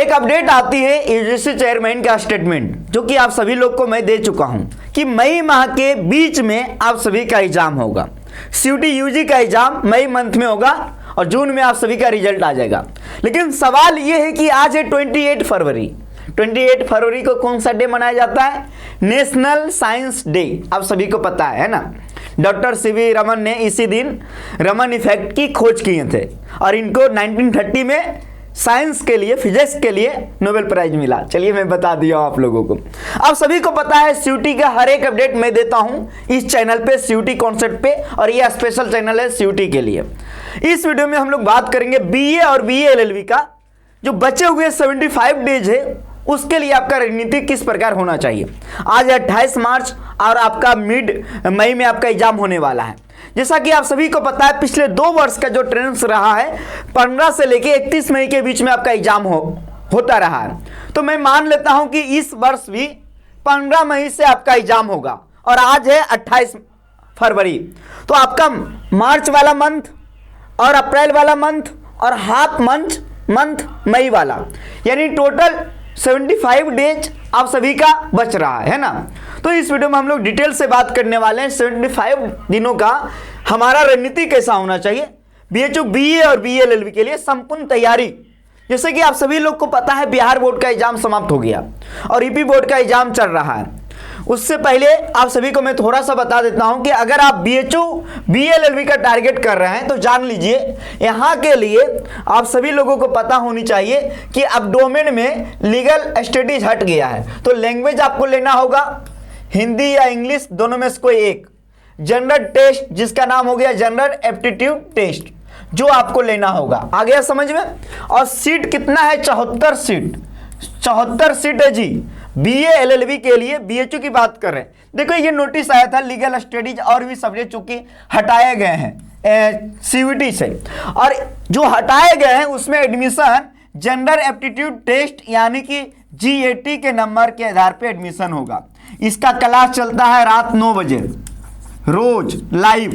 एक अपडेट आती है यूजीसी चेयरमैन का स्टेटमेंट, जो कि आप सभी लोग को मैं दे चुका हूं कि मई माह के बीच में आप सभी का एग्जाम होगा। सीयूटी यूजी का एग्जाम मई मंथ में होगा और जून में आप सभी का रिजल्ट आ जाएगा। लेकिन सवाल यह है कि आज है 28 फरवरी। 28 फरवरी को कौन सा डे मनाया जाता है? National science day. आप सभी को पता है ना, डॉक्टर सीवी रमन ने इसी दिन रमन इफेक्ट की खोज किए थे और इनको 1930 में साइंस के लिए, फिजिक्स के लिए नोबेल प्राइज मिला। चलिए मैं बता दिया आप लोगों को। आप सभी को पता है सीयूटी का हर एक अपडेट मैं देता हूं इस चैनल पे, सीयूटी कॉन्सेप्ट पे, और ये स्पेशल चैनल है सीयूटी के लिए। इस वीडियो में हम लोग बात करेंगे बीए और बीए एलएलबी का जो बचे हुए 75 डेज है, उसके लिए आपका रणनीति किस प्रकार होना चाहिए। आज 28 मार्च और आपका मिड मई में आपका एग्जाम होने वाला है। जैसा कि आप सभी को पता है, पिछले 2 वर्ष का जो ट्रेंड्स रहा है, 15 से लेके 31 मई के बीच में आपका एग्जाम होता रहा है। तो मैं मान लेता हूं कि इस वर्ष भी 15 मई से आपका एग्जाम होगा और आज है 28 फरवरी। तो आपका मार्च वाला मंथ और अप्रैल वाला मंथ और हाफ मंथ मई वाला, यानी टोटल 75 डेज आप सभी का बच रहा है ना। तो इस वीडियो में हम लोग डिटेल से बात करने वाले हैं 75 दिनों का हमारा रणनीति कैसा होना चाहिए बीएचयू बीए और बीएलएलबी के लिए संपूर्ण तैयारी। जैसे कि आप सभी लोग को पता है, बिहार बोर्ड का एग्जाम समाप्त हो गया और यूपी बोर्ड का एग्जाम चल रहा है। उससे पहले आप सभी को मैं थोड़ा सा बता देता हूं कि अगर आप बीएचयू बीएलएलबी का टारगेट कर रहे हैं तो जान लीजिए, यहां के लिए आप सभी लोगों को पता होनी चाहिए कि अब डोमेन में लीगल स्टडीज हट गया है। तो लैंग्वेज आपको लेना होगा, हिंदी या इंग्लिश दोनों में से कोई एक। जनरल टेस्ट जिसका नाम हो गया जनरल एप्टीट्यूड टेस्ट, जो आपको लेना होगा। आ गया समझ में? और सीट कितना है? 74 सीट। 74 सीट है जी बीए एलएलबी के लिए। बीएचयू की बात कर रहे हैं। देखो ये नोटिस आया था लीगल स्टडीज और भी सब्जेक्ट चूंकि हटाए गए हैं सीयूटी से, और जो हटाए गए हैं उसमें एडमिशन जनरल एप्टीट्यूड टेस्ट यानी कि जीएटी के नंबर के आधार पे एडमिशन होगा। इसका क्लास चलता है रात 9 बजे रोज लाइव।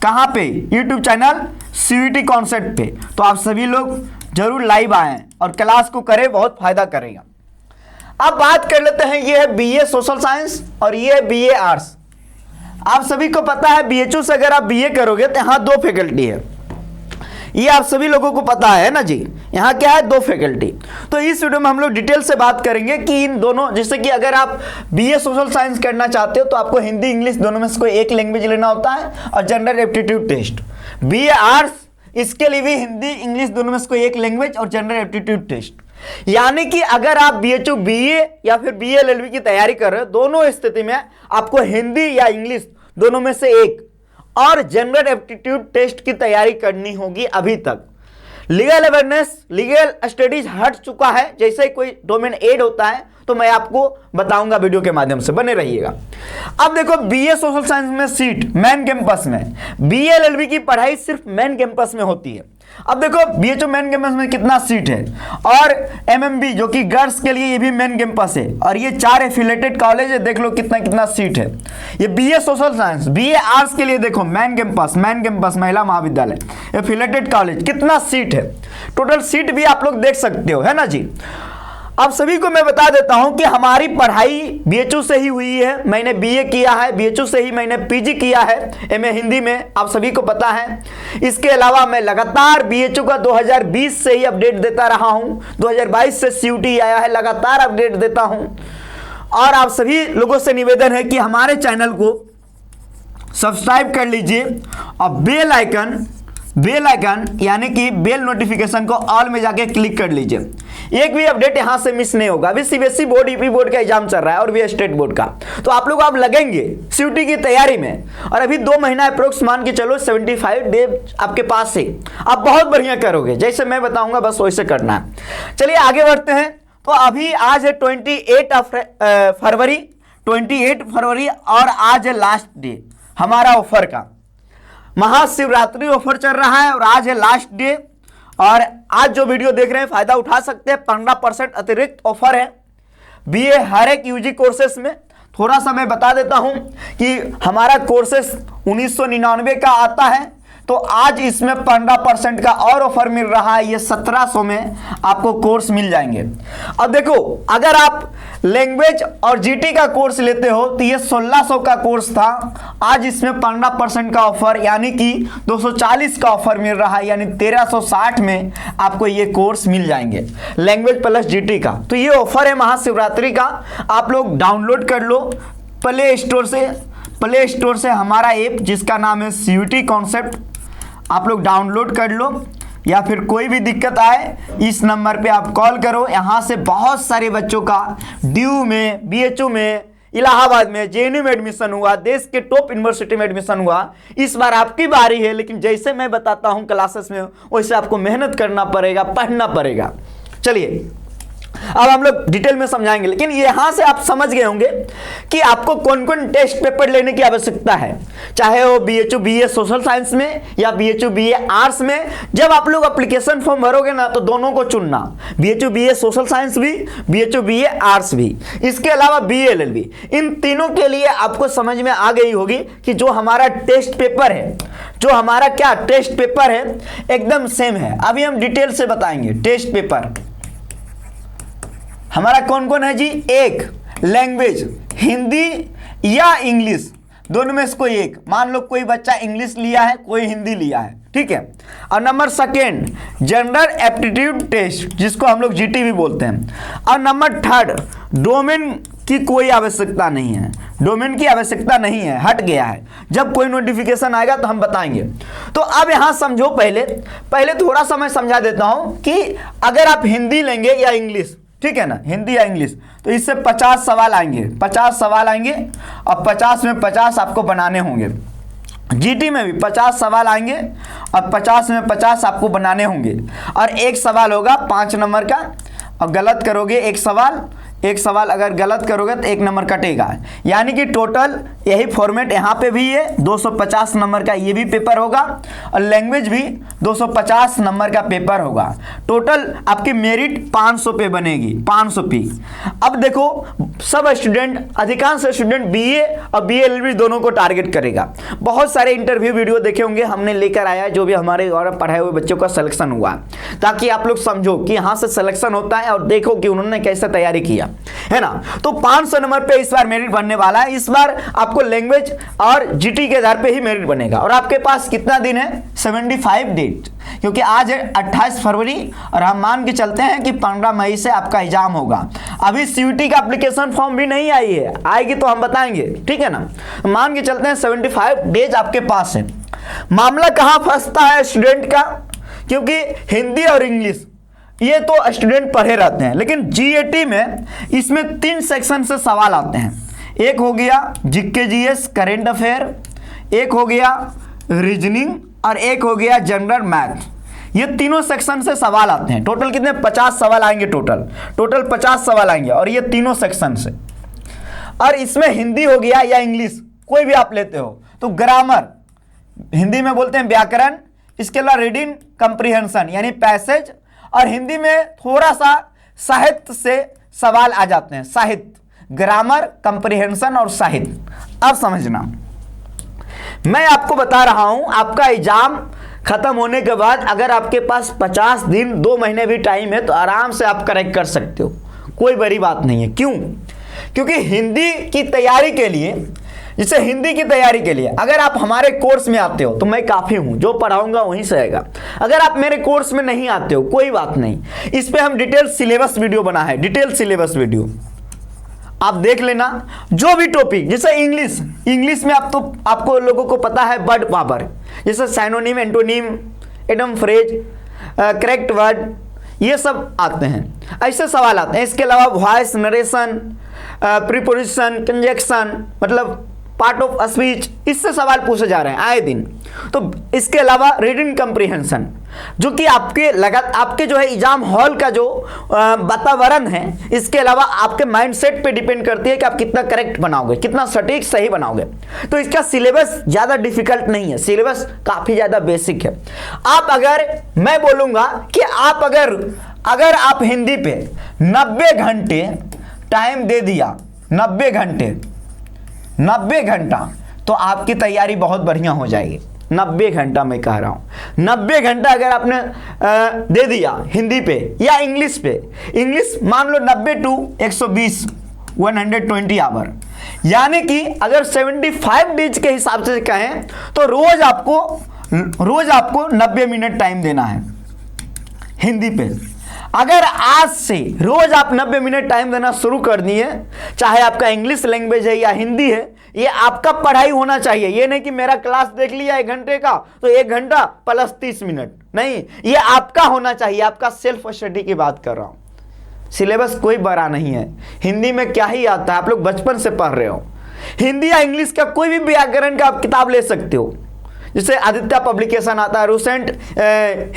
कहां पे? यूट्यूब चैनल सीयूटी कॉन्सेप्ट पे। तो आप सभी लोग जरूर लाइव आए और क्लास को करें, बहुत फायदा करेगा। अब बात कर लेते हैं, ये है बीए सोशल साइंस और ये है बीए आर्ट्स। आप सभी को पता है बीएचयू से अगर आप बीए करोगे तो यहाँ 2 फैकल्टी है, ये आप सभी लोगों को पता है ना जी। यहाँ क्या है? 2 फैकल्टी। तो इस वीडियो में हम लोग डिटेल से बात करेंगे कि इन दोनों, जैसे कि अगर आप बीए सोशल साइंस करना चाहते हो तो आपको हिंदी इंग्लिश दोनों में से कोई एक लैंग्वेज लेना होता है और general aptitude test. BA arts, इसके लिए भी हिंदी इंग्लिश दोनों में से कोई एक लैंग्वेज और जनरल एप्टीट्यूड टेस्ट। यानी कि अगर आप बीएचयू बीए या फिर बीएलएलबी की तैयारी कर रहे हो, दोनों स्थिति में आपको हिंदी या इंग्लिश दोनों में से एक और जनरल एप्टीट्यूड टेस्ट की तैयारी करनी होगी। अभी तक लीगल अवेयरनेस, लीगल स्टडीज हट चुका है। जैसे ही कोई डोमेन ऐड होता है तो मैं आपको बताऊंगा वीडियो के माध्यम से, बने रहिएगा। अब देखो बीए सोशल साइंस में सीट मेन कैंपस में, बीएलएलबी की पढ़ाई सिर्फ मेन कैंपस में होती है। अब देखो बीएचयू मेन कैंपस में कितना सीट है, और एमएमबी जो कि गर्ल्स के लिए ये भी मेन कैंपस है, और ये 4 एफिलेटेड कॉलेज है। देख लो कितना सीट है। ये BA social science, BA arts के लिए देखो मेन कैंपस महिला महाविद्यालय, एफिलेटेड कॉलेज, कितना सीट है। टोटल सीट भी आप लोग देख सकते हो, है ना जी। अब सभी को मैं बता देता हूं कि हमारी पढ़ाई बीएचयू से ही हुई है। मैंने बीए किया है, बीएचयू से ही मैंने पीजी किया है, एमए हिंदी में, आप सभी को पता है। इसके अलावा मैं लगातार बीएचयू का 2020 से ही अपडेट देता रहा हूं। 2022 से सीयूटी आया है, लगातार अपडेट देता हूं। और आप सभी लोगों से निवेदन है कि हमारे चैनल को सब्सक्राइब कर लीजिए और बेल आइकन यानी कि बेल नोटिफिकेशन को ऑल में जाके क्लिक कर लीजिए। एक भी अपडेट यहां से मिस नहीं होगा। अभी सीबीएसई बोर्ड, यूपी बोर्ड का एग्जाम चल रहा है और भी स्टेट बोर्ड का, तो आप लोग आप लगेंगे सीयूटी की तैयारी में। और अभी 2 महीना अप्रोक्स मान के चलो, 75 डे आपके पास है। आप बहुत बढ़िया करोगे, जैसे मैं बताऊंगा बस वैसे करना है। चलिए आगे बढ़ते हैं। तो अभी आज है 28 फरवरी और आज है लास्ट डे हमारा ऑफर का। महाशिवरात्रि ऑफर चल रहा है और आज है लास्ट डे। और आज जो वीडियो देख रहे हैं फायदा उठा सकते हैं। 15% अतिरिक्त ऑफर है बीए हर एक यूजी कोर्सेस में। थोड़ा सा मैं बता देता हूं कि हमारा कोर्सेस 1999 का आता है, तो आज इसमें 15% का और ऑफर मिल रहा है। ये 1700 में आपको कोर्स मिल जाएंगे। अब देखो, अगर आप लैंग्वेज और जीटी का कोर्स लेते हो तो ये 1600 का कोर्स था, आज इसमें 15% का ऑफर यानी कि 240 का ऑफर मिल रहा है, यानी 1360 में आपको ये कोर्स मिल जाएंगे लैंग्वेज प्लस जीटी का। तो ये ऑफर है महाशिवरात्रि का, आप लोग डाउनलोड कर लो प्ले स्टोर से हमारा ऐप जिसका नाम है सीयूटी कॉन्सेप्ट, आप लोग डाउनलोड कर लो, या फिर कोई भी दिक्कत आए इस नंबर पे आप कॉल करो। यहाँ से बहुत सारे बच्चों का ड्यू में, बीएचयू में, इलाहाबाद में, जेएनयू में एडमिशन हुआ, देश के टॉप यूनिवर्सिटी में एडमिशन हुआ। इस बार आपकी बारी है, लेकिन जैसे मैं बताता हूँ क्लासेस में वैसे आपको मेहनत करना पड़ेगा, पढ़ना पड़ेगा। चलिए अब हम लोग डिटेल में समझाएंगे, लेकिन यहां से आप समझ गए होंगे कि आपको कौन कौन टेस्ट पेपर लेने की आवश्यकता है, चाहे वो बीएचयू बीए सोशल साइंस में या बीएचयू बीए आर्ट्स में। जब आप लोग एप्लीकेशन फॉर्म भरोगे ना तो दोनों को चुनना, बीएचयू बीए सोशल साइंस भी, बीएचयू बीए आर्ट्स भी, इसके अलावा बीए एलएलबी। इन तीनों के लिए आपको समझ में आ गई होगी कि जो हमारा टेस्ट पेपर है, जो हमारा क्या टेस्ट पेपर है एकदम सेम है। अभी हम डिटेल से बताएंगे टेस्ट पेपर हमारा कौन कौन है जी। एक लैंग्वेज, हिंदी या इंग्लिश, दोनों में से कोई एक। मान लो कोई बच्चा इंग्लिश लिया है, कोई हिंदी लिया है, ठीक है। और number second general aptitude test, जिसको हम लोग जीटी भी बोलते हैं। और नंबर थर्ड डोमेन की कोई आवश्यकता नहीं है, डोमेन की आवश्यकता नहीं है, हट गया है। जब कोई नोटिफिकेशन आएगा तो हम बताएंगे। तो अब यहां समझो, पहले थोड़ा सा मैं समझा देता हूं कि अगर आप हिंदी लेंगे या इंग्लिश, ठीक है ना, हिंदी या इंग्लिश, तो इससे 50 सवाल आएंगे, 50 सवाल आएंगे और 50 में 50 आपको बनाने होंगे। जीटी में भी 50 सवाल आएंगे और 50 में 50 आपको बनाने होंगे। और एक सवाल होगा 5 नंबर का, और गलत करोगे एक सवाल अगर गलत करोगे तो 1 नंबर कटेगा। यानी कि टोटल यही फॉर्मेट यहाँ पे भी है, 250 नंबर का ये भी पेपर होगा और लैंग्वेज भी 250 नंबर का पेपर होगा। टोटल आपकी मेरिट 500 पे बनेगी, 500 पे। अब देखो सब स्टूडेंट, अधिकांश स्टूडेंट बीए और बीएलएलबी दोनों को टारगेट करेगा। बहुत सारे इंटरव्यू वीडियो देखे होंगे, हमने लेकर आया जो भी हमारे द्वारा पढ़ाए हुए बच्चों का सिलेक्शन हुआ, ताकि आप लोग समझो कि यहाँ से सिलेक्शन होता है और देखो कि उन्होंने कैसे तैयारी किया, है ना। तो 500 नंबर पे इस बार मेरिट बनने वाला है। इस बार आपको लैंग्वेज और जीटी के आधार पे ही मेरिट बनेगा। और आपके पास कितना दिन है, 75 डेट, क्योंकि आज है 28 फरवरी और हम मान के चलते हैं कि 15 मई से आपका एग्जाम होगा। अभी सीयूटी का एप्लीकेशन फॉर्म भी नहीं आई है, आएगी तो हम बताएंगे, ठीक है ना। मान के चलते हैं 75 डेज आपके पास है। मामला कहां फंसता है स्टूडेंट का, क्योंकि हिंदी और इंग्लिश ये तो स्टूडेंट पढ़े रहते हैं, लेकिन जीएटी में इसमें 3 सेक्शन से सवाल आते हैं। एक हो गया जीके जीएस करेंट अफेयर, एक हो गया रीजनिंग और एक हो गया जनरल मैथ। ये तीनों सेक्शन से सवाल आते हैं। टोटल कितने, 50 सवाल आएंगे, टोटल 50 सवाल आएंगे और ये तीनों सेक्शन से। और इसमें हिंदी हो गया या इंग्लिश कोई भी आप लेते हो तो ग्रामर, हिंदी में बोलते हैं व्याकरण, इसके अलावा रीडिंग कंप्रीहेंशन यानी पैसेज, और हिंदी में थोड़ा सा साहित्य से सवाल आ जाते हैं, साहित्य, ग्रामर, कंप्रीहेंशन और साहित्य। अब समझना, मैं आपको बता रहा हूं, आपका एग्जाम खत्म होने के बाद अगर आपके पास 50 दिन 2 महीने भी टाइम है तो आराम से आप करेक्ट कर सकते हो, कोई बड़ी बात नहीं है। क्यों? क्योंकि हिंदी की तैयारी के लिए, जैसे हिंदी की तैयारी के लिए अगर आप हमारे कोर्स में आते हो तो मैं काफ़ी हूं, जो पढ़ाऊंगा वहीं से आएगा। अगर आप मेरे कोर्स में नहीं आते हो कोई बात नहीं, इस पे हम डिटेल सिलेबस वीडियो बना है, डिटेल सिलेबस वीडियो आप देख लेना। जो भी टॉपिक, जैसे इंग्लिश में आपको लोगों को पता है वर्ड पावर, जैसे synonym, antonym, Adam phrase, correct word, ये सब आते हैं, ऐसे सवाल आते हैं। इसके अलावा वॉइस, नरेशन, प्रीपोजिशन, कंजक्शन, मतलब पार्ट ऑफ स्पीच, इससे सवाल पूछे जा रहे हैं आए दिन। तो इसके अलावा रीडिंग कंप्रीहेंशन, जो कि आपके जो है एग्जाम हॉल का जो वातावरण है, इसके अलावा आपके माइंडसेट पे डिपेंड करती है कि आप कितना करेक्ट बनाओगे, कितना सटीक सही बनाओगे। तो इसका सिलेबस ज़्यादा डिफिकल्ट नहीं है, सिलेबस काफ़ी ज़्यादा बेसिक है। आप अगर, मैं बोलूँगा कि आप अगर आप हिंदी पे 90 घंटे टाइम दे दिया, 90 घंटा, तो आपकी तैयारी बहुत बढ़िया हो जाएगी। 90 घंटा मैं कह रहा हूं, 90 घंटा अगर आपने दे दिया हिंदी पे या इंग्लिश पे, इंग्लिश मान लो 90 टू 120 120 आवर, यानी कि अगर 75 डेज के हिसाब से कहें तो रोज आपको 90 मिनट टाइम देना है हिंदी पे। अगर आज से रोज आप 90 मिनट टाइम देना शुरू कर दिए, चाहे आपका इंग्लिश लैंग्वेज है या हिंदी है, ये आपका पढ़ाई होना चाहिए। ये नहीं कि मेरा क्लास देख लिया 1 घंटे का तो 1 घंटा प्लस 30 मिनट, नहीं, ये आपका होना चाहिए। आपका सेल्फ स्टडी की बात कर रहा हूं। सिलेबस कोई बड़ा नहीं है, हिंदी में क्या ही आता है, आप लोग बचपन से पढ़ रहे हो। हिंदी या इंग्लिश का कोई भी व्याकरण का आप किताब ले सकते हो, जैसे आदित्य पब्लिकेशन आता है, रूसेंट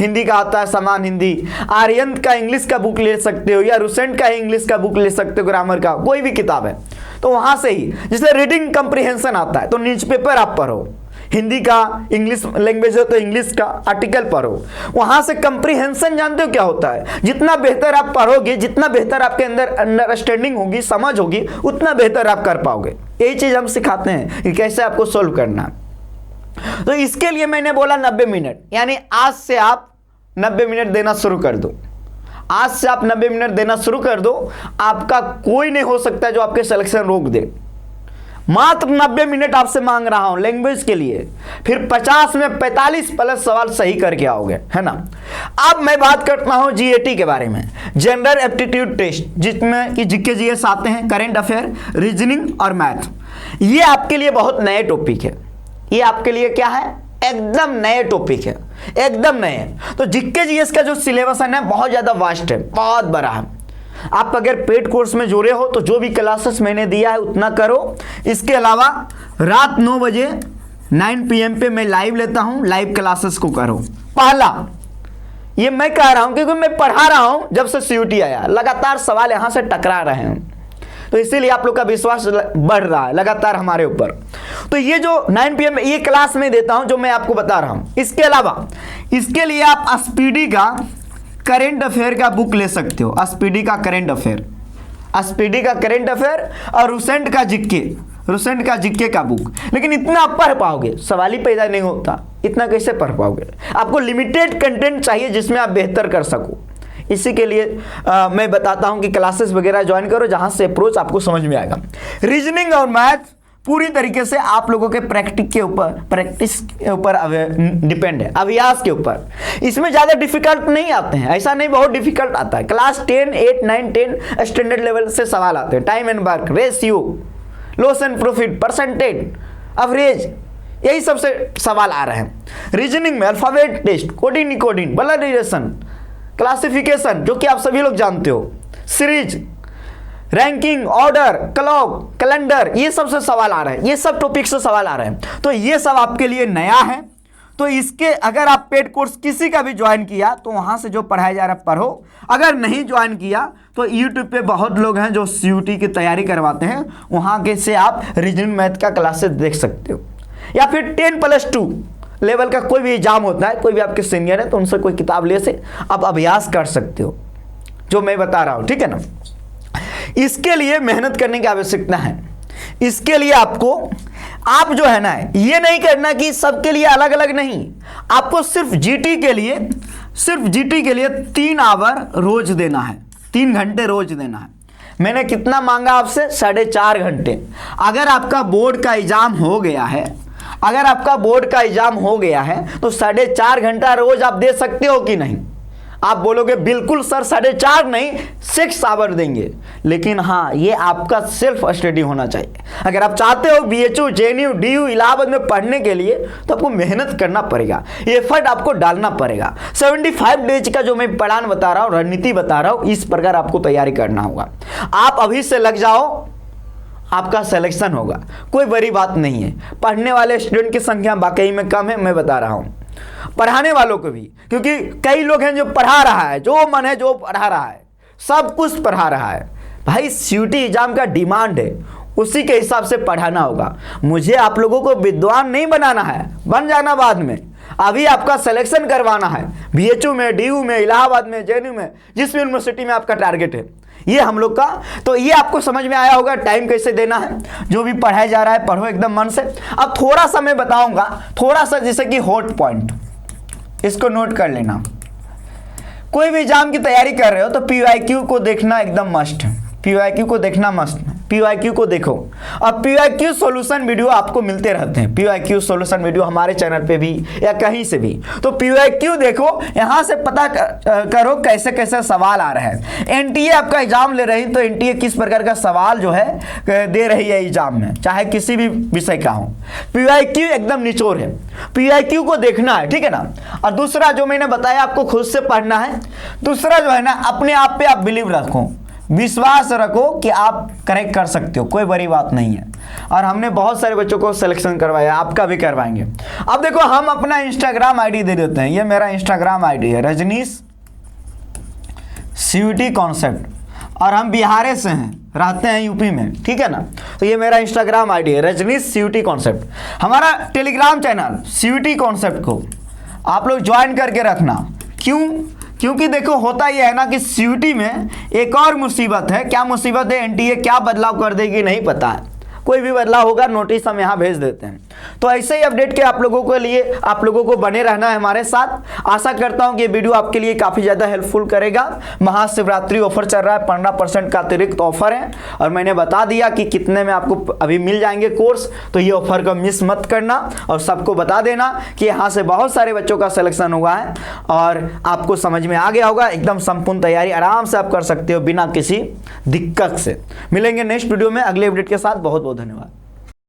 हिंदी का आता है, समान हिंदी, आर्यंत का इंग्लिश का बुक ले सकते हो, या रूसेंट का इंग्लिश का बुक ले सकते हो, ग्रामर का कोई भी किताब है तो वहां से ही। जैसे रीडिंग कंप्रीहेंशन आता है तो न्यूज़पेपर आप पढ़ो, हिंदी का, इंग्लिश लैंग्वेज हो तो इंग्लिश का आर्टिकल पढ़ो, वहां से कंप्रीहेंशन जानते हो क्या होता है। जितना बेहतर आप पढ़ोगे, जितना बेहतर आपके अंदर अंडरस्टैंडिंग होगी, समझ होगी, उतना बेहतर आप कर पाओगे। यही चीज हम सिखाते हैं कि कैसे आपको सोल्व करना है। तो इसके लिए मैंने बोला 90 मिनट, यानी आज से आप 90 मिनट देना शुरू कर दो। आज से आप 90 मिनट देना शुरू कर दो, आपका कोई नहीं हो सकता जो आपके सिलेक्शन रोक दे। मात्र 90 मिनट आपसे मांग रहा हूं लैंग्वेज के लिए, फिर 50 में 45 प्लस सवाल सही करके आओगे, है ना। अब मैं बात करता हूं जीएटी के बारे में, जनरल एप्टीट्यूड टेस्ट, जिसमें कि जीके जीएस आते हैं, करंट अफेयर, रीजनिंग और मैथ। ये आपके लिए बहुत नए टॉपिक है, ये आपके लिए क्या है, एकदम नए टॉपिक है, एकदम नए। तो जीके जीएस का जो सिलेबस है ना, बहुत ज्यादा वास्ट है, बहुत बड़ा है। आप अगर पेड कोर्स में जुड़े हो तो जो भी क्लासेस मैंने दिया है उतना करो। इसके अलावा रात 9 बजे 9 PM पे मैं लाइव लेता हूं, लाइव क्लासेस को करो। पहला ये मैं कह रहा हूं क्योंकि मैं पढ़ा रहा हूं जब से सीयूटी आया, लगातार सवाल यहां से टकरा रहे हैं, तो इसीलिए आप लोग का विश्वास बढ़ रहा है लगातार हमारे ऊपर। तो ये जो 9 PM ये क्लास में देता हूं जो मैं आपको बता रहा हूं। इसके अलावा इसके लिए आप स्पीडी का करंट अफेयर का बुक ले सकते हो, स्पीडी का करंट अफेयर, स्पीडी का करंट अफेयर और रूसेंट का जीके का बुक। लेकिन इतना आप पढ़ पाओगे, सवाल ही पैदा नहीं होता, इतना कैसे पढ़ पाओगे। आपको लिमिटेड कंटेंट चाहिए जिसमें आप बेहतर कर सको। इसी के लिए मैं बताता हूं कि क्लासेस वगैरह ज्वाइन करो जहां से अप्रोच आपको समझ में आएगा। रीजनिंग और मैथ पूरी तरीके से आप लोगों के प्रैक्टिस के ऊपर डिपेंड है, अभ्यास के ऊपर। इसमें ज़्यादा डिफिकल्ट नहीं आते हैं, ऐसा नहीं बहुत डिफिकल्ट आता है। क्लास 10, 8, 9, 10 स्टैंडर्ड लेवल से सवाल आते हैं। Time and work, ratio, loss and profit, percentage, average, यही सबसे सवाल आ रहे हैं। रीजनिंग में alphabet test, coding decoding, validation, classification जो कि आप सभी लोग जानते हो, series, ranking, order, clock, calendar, ये सब से सवाल आ रहे हैं, ये सब टॉपिक से सवाल आ रहे हैं। तो ये सब आपके लिए नया है। तो इसके अगर आप पेड कोर्स किसी का भी ज्वाइन किया तो वहां से जो पढ़ाया जा रहा है पढ़ो। अगर नहीं ज्वाइन किया तो यूट्यूब पे बहुत लोग हैं जो सीयूटी की तैयारी करवाते हैं, वहां के से आप रीजनिंग मैथ का क्लासेस देख सकते हो। या फिर 10+2 लेवल का कोई भी एग्जाम होता है, कोई भी आपके सीनियर है तो उनसे कोई किताब ले से आप अभ्यास कर सकते हो, जो मैं बता रहा हूं, ठीक है ना। इसके लिए मेहनत करने की आवश्यकता है। इसके लिए आप जो है ना, ये नहीं करना कि सबके लिए अलग अलग नहीं, आपको सिर्फ जीटी के लिए 3 आवर रोज देना है, 3 घंटे रोज देना है। मैंने कितना मांगा आपसे, 4.5 घंटे। अगर आपका बोर्ड का एग्जाम हो गया है, तो 4.5 घंटा रोज आप दे सकते हो कि नहीं। आप बोलोगे बिल्कुल सर 4.5 नहीं 6 आवर देंगे, लेकिन हाँ ये आपका सेल्फ स्टडी होना चाहिए। अगर आप चाहते हो बीएचयू, जेएनयू, डीयू, इलाहाबाद में पढ़ने के लिए तो आपको मेहनत करना पड़ेगा, एफर्ट आपको डालना पड़ेगा। 75 डेज का जो मैं प्लान बता रहा हूँ, रणनीति बता रहा हूँ, इस प्रकार आपको तैयारी करना होगा। आप अभी से लग जाओ, आपका सिलेक्शन होगा, कोई बड़ी बात नहीं है। पढ़ने वाले स्टूडेंट की संख्या वाकई में कम है, मैं बता रहा हूँ। पढ़ाने वालों को भी, क्योंकि कई लोग हैं जो पढ़ा रहा है, जो मन है जो पढ़ा रहा है, सब कुछ पढ़ा रहा है। भाई सीयूटी एग्जाम का डिमांड है, उसी के हिसाब से पढ़ाना होगा। मुझे आप लोगों को विद्वान नहीं बनाना है, बन जाना बाद में। अभी आपका सिलेक्शन करवाना है, बीएचयू में, डीयू में, इलाहाबाद में, जेएनयू में, जिस यूनिवर्सिटी में आपका टारगेट है। ये हम लोग का, तो ये आपको समझ में आया होगा टाइम कैसे देना है, जो भी पढ़ाया जा रहा है पढ़ो एकदम मन से। अब थोड़ा सा मैं बताऊंगा, थोड़ा सा जैसे कि हॉट पॉइंट, इसको नोट कर लेना। कोई भी एग्जाम की तैयारी कर रहे हो तो पीवाईक्यू को देखना एकदम मस्ट है, पीवाईक्यू को देखना मस्ट है। पीवाईक्यू को देखो, अब पीवाईक्यू सॉल्यूशन वीडियो आपको मिलते रहते हैं, पीवाईक्यू सॉल्यूशन वीडियो हमारे चैनल पे भी या कहीं से भी, तो पीवाईक्यू देखो, यहाँ से पता करो कैसे कैसे सवाल आ रहे हैं। एनटीए आपका एग्जाम ले रही, तो एनटीए किस प्रकार का सवाल जो है दे रही है एग्जाम में, चाहे किसी भी विषय का हो। पीवाईक्यू एकदम निचोड़ है, पीवाईक्यू को देखना है, ठीक है ना। और दूसरा जो मैंने बताया आपको खुद से पढ़ना है। दूसरा जो है ना, अपने आप पे आप बिलीव रखो, विश्वास रखो कि आप करेक्ट कर सकते हो, कोई बड़ी बात नहीं है। और हमने बहुत सारे बच्चों को सिलेक्शन करवाया, आपका भी करवाएंगे। अब देखो हम अपना इंस्टाग्राम आईडी दे देते हैं, ये मेरा इंस्टाग्राम आईडी है रजनीश सीयूटी कॉन्सेप्ट, और हम बिहार से हैं, रहते हैं यूपी में, ठीक है ना। तो ये मेरा इंस्टाग्राम आईडी है रजनीश सीयूटी कॉन्सेप्ट। हमारा टेलीग्राम चैनल सीयूटी कॉन्सेप्ट को आप लोग ज्वाइन करके रखना। क्यों? क्योंकि देखो होता यह है ना कि सीयूटी में एक और मुसीबत है। क्या मुसीबत है? एनटीए क्या बदलाव कर देगी नहीं पता है, कोई भी बदलाव होगा नोटिस हम यहाँ भेज देते हैं। तो ऐसे ही अपडेट के आप लोगों के लिए, आप लोगों को बने रहना है हमारे साथ। आशा करता हूँ कि ये वीडियो आपके लिए काफ़ी ज़्यादा हेल्पफुल करेगा। महाशिवरात्रि ऑफर चल रहा है, 15% का अतिरिक्त ऑफर है, और मैंने बता दिया कि कितने में आपको अभी मिल जाएंगे कोर्स, तो ये ऑफर को मिस मत करना और सबको बता देना कि यहाँ से बहुत सारे बच्चों का सिलेक्शन हुआ है और आपको समझ में आ गया होगा। एकदम संपूर्ण तैयारी आराम से आप कर सकते हो बिना किसी दिक्कत से। मिलेंगे नेक्स्ट वीडियो में अगले अपडेट के साथ। बहुत बहुत धन्यवाद।